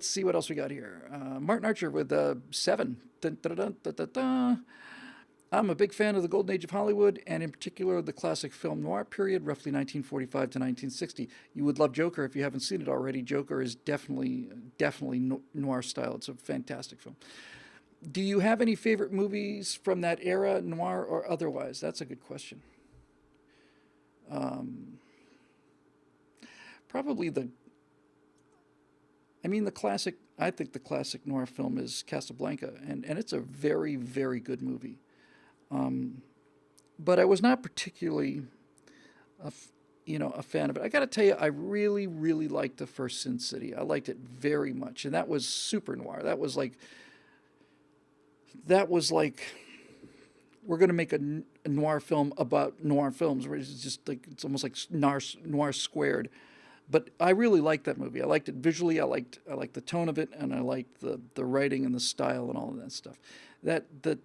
let's see what else we got here. Martin Archer with 7. Dun, dun, dun, dun, dun, dun. I'm a big fan of the golden age of Hollywood, and in particular the classic film noir period, roughly 1945 to 1960. You would love Joker if you haven't seen it already. Joker is definitely noir style. It's a fantastic film. Do you have any favorite movies from that era, noir or otherwise? That's a good question. Probably the classic, I think the classic noir film is Casablanca, and it's a very, very good movie. But I was not particularly, a fan of it. I got to tell you, I really, really liked the first Sin City. I liked it very much, and that was super noir. That was like we're going to make a noir film about noir films, where it's just like it's almost like noir squared. But I really liked that movie. I liked it visually. I liked the tone of it, and I liked the writing and the style and all of that stuff. That the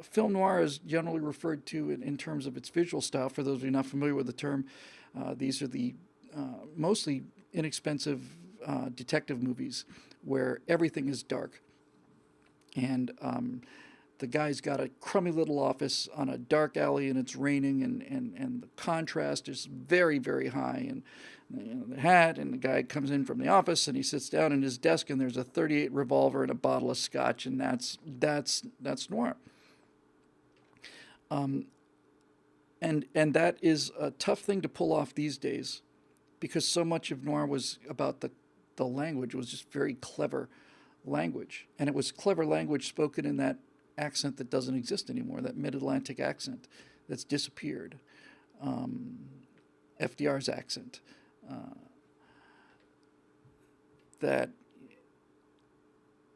film noir is generally referred to in terms of its visual style. For those of you not familiar with the term, these are the mostly inexpensive detective movies where everything is dark, and the guy's got a crummy little office on a dark alley, and it's raining, and the contrast is very, very high. And the hat, and the guy comes in from the office, and he sits down at his desk, and there's a .38 revolver and a bottle of scotch, and that's noir. And that is a tough thing to pull off these days, because so much of noir was about the language. It was just very clever language, and it was clever language spoken in that accent that doesn't exist anymore, that mid-Atlantic accent that's disappeared, FDR's accent, that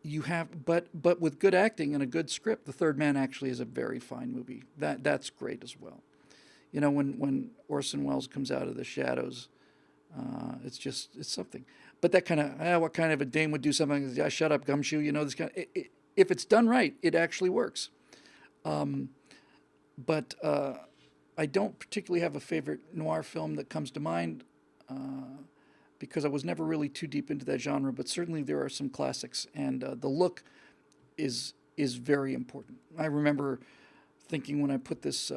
you have, but with good acting and a good script, The Third Man actually is a very fine movie. That's great as well. When Orson Welles comes out of the shadows, it's something. But that kind of, what kind of a dame would do something? Yeah, shut up, gumshoe. This kind of, if it's done right, it actually works. But I don't particularly have a favorite noir film that comes to mind, because I was never really too deep into that genre. But certainly there are some classics, and the look is very important. I remember thinking when I put this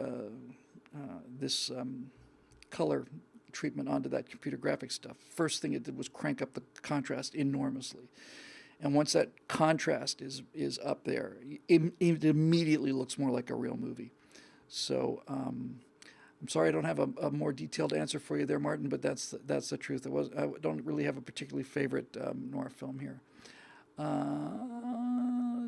color treatment onto that computer graphics stuff, first thing it did was crank up the contrast enormously. And once that contrast is up there, it immediately looks more like a real movie. So I'm sorry I don't have a more detailed answer for you there, Martin, but that's the truth. I don't really have a particularly favorite noir film here.